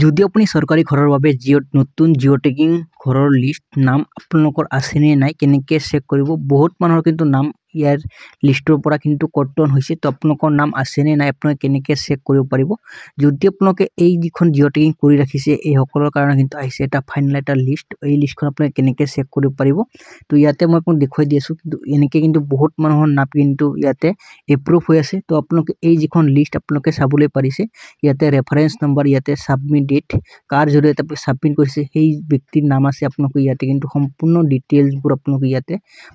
যদি আপুনি চৰকাৰী ঘৰৰ বাবে নতুন জিঅ' টেগিং ঘৰৰ লিষ্ট নাম আপোনালোকৰ আছে নে নাই কেনেকৈ চেক কৰিব। বহুত মানুহৰ কিন্তু নাম ইয়াৰ লিষ্টৰ পৰা কিন্তু কৰ্তন হৈছে। তো আপোনালোকৰ নাম আছে নে নাই আপোনালোকে কেনেকৈ চেক কৰিব পাৰিব। যদি আপোনালোকে এই যিখন জিঅ' টেগিং কৰি ৰাখিছে এই সকলৰ কাৰণে কিন্তু আহিছে এটা ফাইনেল এটা লিষ্ট। এই লিষ্টখন আপোনালোকে কেনেকৈ চেক কৰিব পাৰিব। তো ইয়াতে মই আপোনাক দেখুৱাই দি আছোঁ। কিন্তু এনেকৈ কিন্তু বহুত মানুহৰ নাম কিন্তু ইয়াতে এপ্ৰুভ হৈ আছে। তো আপোনালোকে এই যিখন লিষ্ট আপোনালোকে চাবলৈ পাৰিছে ইয়াতে ৰেফাৰেন্স নম্বৰ ইয়াতে সাবমিট ডেট কাৰ জৰিয়তে আপুনি সাবমিট কৰিছে সেই ব্যক্তিৰ নাম আছে। আপোনালোকে ইয়াতে কিন্তু সম্পূৰ্ণ ডিটেইলছবোৰ আপোনালোকে ইয়াতে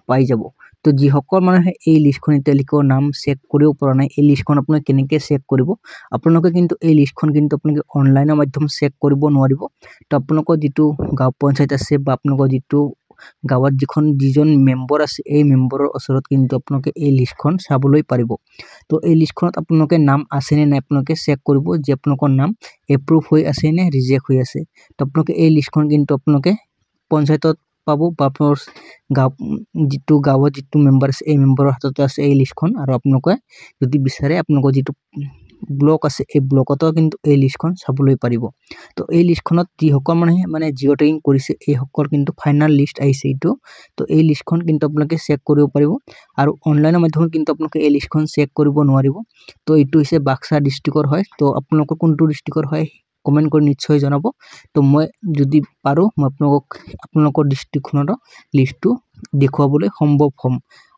পাই যাব। তো যিসকল মানুহে এই লিষ্টখন এতিয়ালৈকে নাম চেক কৰিব পৰা নাই এই লিষ্টখন আপোনালোকে কেনেকৈ চেক কৰিব। আপোনালোকে কিন্তু এই লিষ্টখন কিন্তু আপোনালোকে অনলাইনৰ মাধ্যমত চেক কৰিব নোৱাৰিব। তো আপোনালোকৰ যিটো গাঁও পঞ্চায়ত আছে বা আপোনালোকৰ যিটো গাঁৱত যিজন মেম্বৰ আছে এই মেম্বৰৰ ওচৰত কিন্তু আপোনালোকে এই লিষ্টখন চাবলৈ পাৰিব। তো এই লিষ্টখনত আপোনালোকে নাম আছে নে নাই আপোনালোকে চেক কৰিব যে আপোনালোকৰ নাম এপ্ৰুভ হৈ আছে নে ৰিজেক্ট হৈ আছে। তো আপোনালোকে এই লিষ্টখন কিন্তু আপোনালোকে পঞ্চায়তত পাব বা আপোনাৰ গাঁৱত যিটো মেম্বাৰ আছে এই মেম্বাৰৰ হাততে আছে এই লিষ্টখন। আৰু আপোনালোকে যদি বিচাৰে আপোনালোকৰ যিটো ব্লক আছে এই ব্লকতো কিন্তু এই লিষ্টখন চাবলৈ পাৰিব। তো এই লিষ্টখনত যিসকল মানুহে মানে জিঅ' টেগিং কৰিছে এইসকল কিন্তু ফাইনেল লিষ্ট আহিছে এইটো। তো এই লিষ্টখন কিন্তু আপোনালোকে চেক কৰিব পাৰিব। আৰু অনলাইনৰ মাধ্যমত কিন্তু আপোনালোকে এই লিষ্টখন চেক কৰিব নোৱাৰিব। তো এইটো হৈছে বাক্সা ডিষ্ট্ৰিক্টৰ হয়। তো আপোনালোকৰ কোনটো ডিষ্ট্ৰিক্টৰ হয় কমেণ্ট কৰি নিশ্চয় জনাব। তো মই যদি পাৰোঁ মই আপোনালোকৰ ডিষ্ট্ৰিক্টখনৰ লিষ্টটো দেখুৱাবলৈ সম্ভৱ হ'ম।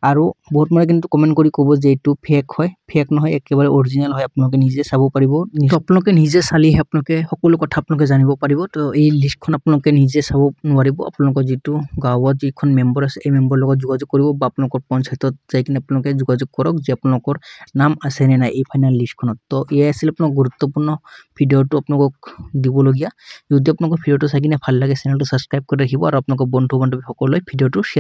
আৰু বহুত মানুহে কিন্তু কমেণ্ট কৰি ক'ব যে এইটো ফেক হয়। ফেক নহয় একেবাৰে অৰিজিনেল হয়। আপোনালোকে নিজে চাব পাৰিব। আপোনালোকে নিজে চালেহে আপোনালোকে সকলো কথা আপোনালোকে জানিব পাৰিব। তো এই লিষ্টখন আপোনালোকে নিজে চাব নোৱাৰিব। আপোনালোকৰ যিটো গাঁৱত যিখন মেম্বৰ আছে এই মেম্বৰৰ লগত যোগাযোগ কৰিব বা আপোনালোকৰ পঞ্চায়তত যাই কিনে আপোনালোকে যোগাযোগ কৰক যে আপোনালোকৰ নাম আছে নে নাই এই ফাইনেল লিষ্টখনত। তো এয়াই আছিল আপোনাৰ গুৰুত্বপূৰ্ণ ভিডিঅ'টো আপোনালোকক দিবলগীয়া। যদি আপোনালোকৰ ভিডিঅ'টো চাই কিনে ভাল লাগে চেনেলটো ছাবস্ক্ৰাইব কৰি ৰাখিব আৰু আপোনালোকৰ বন্ধু বান্ধৱীসকললৈ ভিডিঅ'টো শ্বেয়াৰ